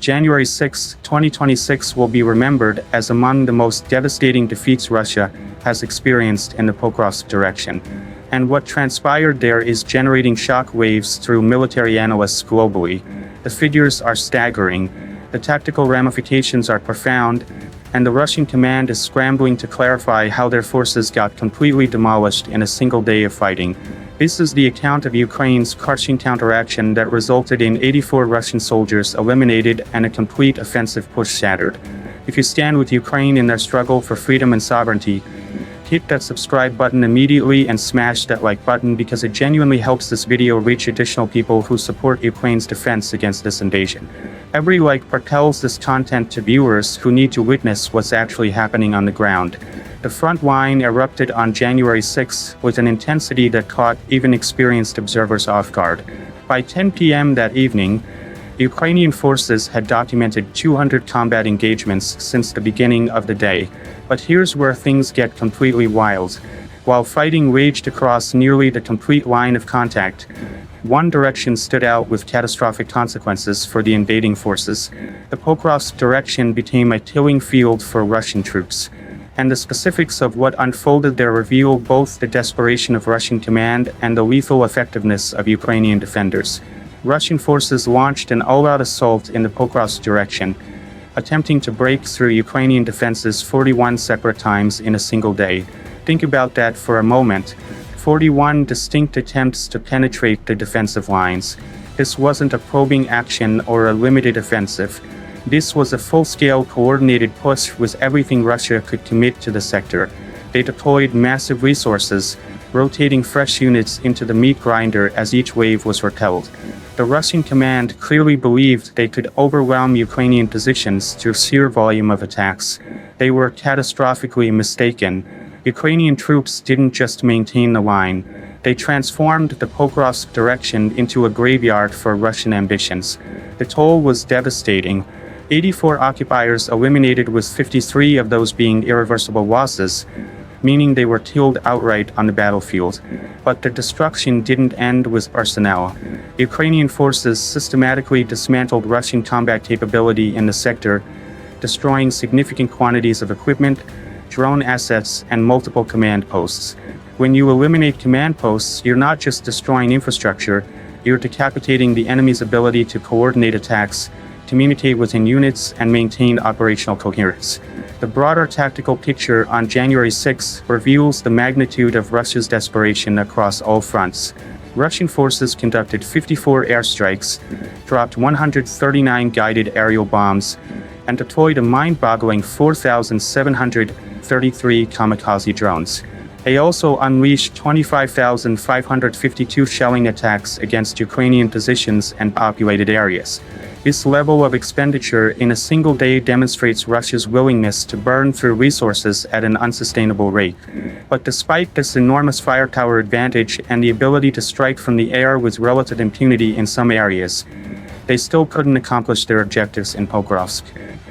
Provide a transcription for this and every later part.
January 6, 2026 will be remembered as among the most devastating defeats Russia has experienced in the Pokrovsk direction. And what transpired there is generating shock waves through military analysts globally. The figures are staggering, the tactical ramifications are profound, and the Russian command is scrambling to clarify how their forces got completely demolished in a single day of fighting. This is the account of Ukraine's crushing counteraction that resulted in 84 Russian soldiers eliminated and a complete offensive push shattered. If you stand with Ukraine in their struggle for freedom and sovereignty, hit that subscribe button immediately and smash that like button because it genuinely helps this video reach additional people who support Ukraine's defense against this invasion. Every like propels this content to viewers who need to witness what's actually happening on the ground. The front line erupted on January 6 with an intensity that caught even experienced observers off guard. By 10 p.m. that evening, Ukrainian forces had documented 200 combat engagements since the beginning of the day. But here's where things get completely wild. While fighting raged across nearly the complete line of contact, one direction stood out with catastrophic consequences for the invading forces. The Pokrovsk direction became a killing field for Russian troops. And the specifics of what unfolded there reveal both the desperation of Russian command and the lethal effectiveness of Ukrainian defenders. Russian forces launched an all-out assault in the Pokrovsk direction, attempting to break through Ukrainian defenses 41 separate times in a single day. Think about that for a moment. 41 distinct attempts to penetrate the defensive lines. This wasn't a probing action or a limited offensive. This was a full-scale coordinated push with everything Russia could commit to the sector. They deployed massive resources, rotating fresh units into the meat grinder as each wave was repelled. The Russian command clearly believed they could overwhelm Ukrainian positions through sheer volume of attacks. They were catastrophically mistaken. Ukrainian troops didn't just maintain the line, they transformed the Pokrovsk direction into a graveyard for Russian ambitions. The toll was devastating. 84 occupiers eliminated, with 53 of those being irreversible losses, meaning they were killed outright on the battlefield. But the destruction didn't end with personnel. Ukrainian forces systematically dismantled Russian combat capability in the sector, destroying significant quantities of equipment, drone assets, and multiple command posts. When you eliminate command posts, you're not just destroying infrastructure, you're decapitating the enemy's ability to coordinate attacks, communicate within units, and maintain operational coherence. The broader tactical picture on January 6 reveals the magnitude of Russia's desperation across all fronts. Russian forces conducted 54 airstrikes, dropped 139 guided aerial bombs, and deployed a mind-boggling 4,733 kamikaze drones. They also unleashed 25,552 shelling attacks against Ukrainian positions and populated areas. This level of expenditure in a single day demonstrates Russia's willingness to burn through resources at an unsustainable rate. But despite this enormous firepower advantage and the ability to strike from the air with relative impunity in some areas, they still couldn't accomplish their objectives in Pokrovsk.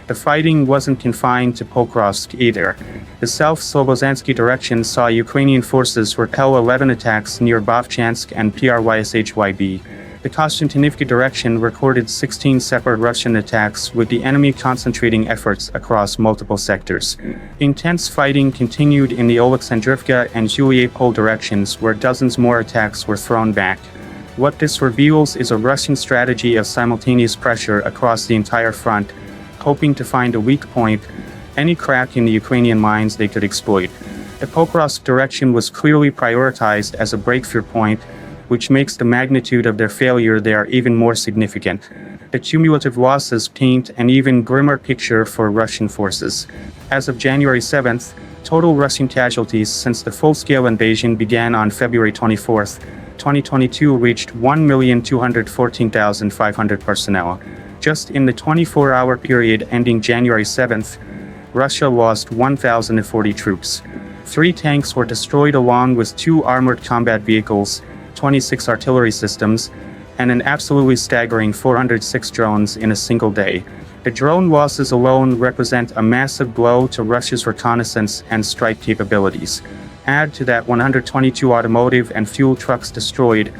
The fighting wasn't confined to Pokrovsk either. The South Slobozansky direction saw Ukrainian forces repel 11 attacks near Vovchansk and Pryshyb. The Konstantinivka direction recorded 16 separate Russian attacks, with the enemy concentrating efforts across multiple sectors. Intense fighting continued in the Oleksandrivka and Zhuliapol directions, where dozens more attacks were thrown back. What this reveals is a Russian strategy of simultaneous pressure across the entire front, hoping to find a weak point, any crack in the Ukrainian lines they could exploit. The Pokrovsk direction was clearly prioritized as a breakthrough point, which makes the magnitude of their failure there even more significant. The cumulative losses paint an even grimmer picture for Russian forces. As of January 7th, total Russian casualties since the full-scale invasion began on February 24, 2022 reached 1,214,500 personnel. Just in the 24-hour period ending January 7th, Russia lost 1,040 troops. 3 tanks were destroyed along with 2 armored combat vehicles, 26 artillery systems, and an absolutely staggering 406 drones in a single day. The drone losses alone represent a massive blow to Russia's reconnaissance and strike capabilities. Add to that 122 automotive and fuel trucks destroyed,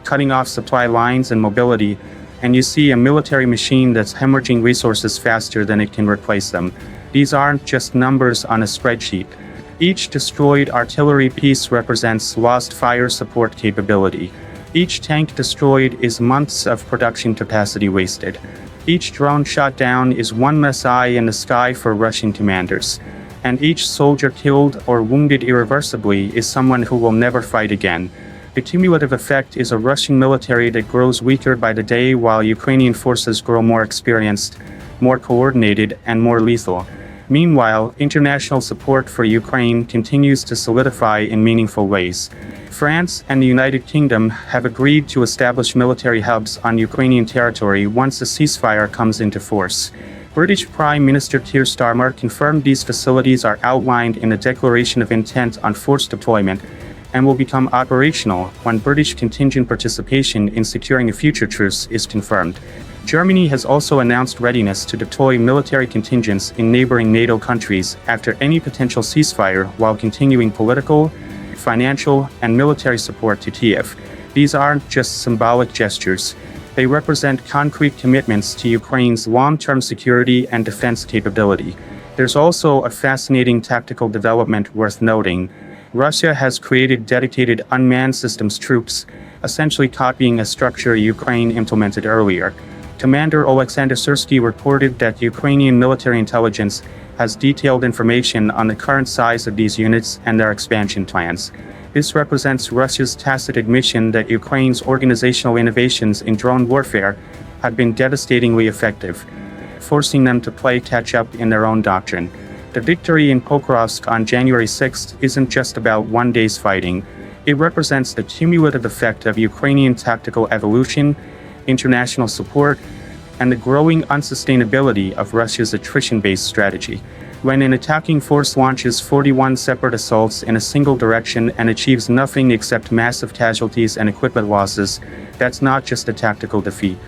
cutting off supply lines and mobility, and you see a military machine that's hemorrhaging resources faster than it can replace them. These aren't just numbers on a spreadsheet. Each destroyed artillery piece represents lost fire support capability. Each tank destroyed is months of production capacity wasted. Each drone shot down is one less eye in the sky for Russian commanders. And each soldier killed or wounded irreversibly is someone who will never fight again. The cumulative effect is a Russian military that grows weaker by the day while Ukrainian forces grow more experienced, more coordinated, and more lethal. Meanwhile, international support for Ukraine continues to solidify in meaningful ways. France and the United Kingdom have agreed to establish military hubs on Ukrainian territory once a ceasefire comes into force. British Prime Minister Keir Starmer confirmed these facilities are outlined in a Declaration of Intent on Force Deployment and will become operational when British contingent participation in securing a future truce is confirmed. Germany has also announced readiness to deploy military contingents in neighboring NATO countries after any potential ceasefire while continuing political, financial, and military support to Kiev. These aren't just symbolic gestures. They represent concrete commitments to Ukraine's long-term security and defense capability. There's also a fascinating tactical development worth noting. Russia has created dedicated unmanned systems troops, essentially copying a structure Ukraine implemented earlier. Commander Alexander Syrsky reported that Ukrainian military intelligence has detailed information on the current size of these units and their expansion plans. This represents Russia's tacit admission that Ukraine's organizational innovations in drone warfare have been devastatingly effective, forcing them to play catch-up in their own doctrine. The victory in Pokrovsk on January 6th isn't just about one day's fighting. It represents the cumulative effect of Ukrainian tactical evolution, international support, and the growing unsustainability of Russia's attrition-based strategy. When an attacking force launches 41 separate assaults in a single direction and achieves nothing except massive casualties and equipment losses, that's not just a tactical defeat.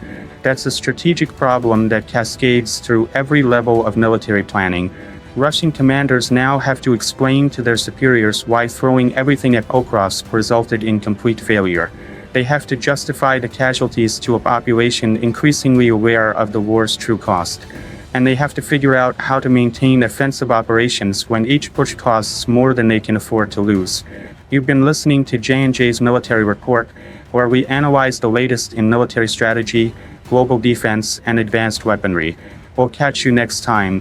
That's a strategic problem that cascades through every level of military planning. Russian commanders now have to explain to their superiors why throwing everything at Pokrovsk resulted in complete failure. They have to justify the casualties to a population increasingly aware of the war's true cost. And they have to figure out how to maintain offensive operations when each push costs more than they can afford to lose. You've been listening to J&J's Military Report, where we analyze the latest in military strategy, global defense, and advanced weaponry. We'll catch you next time.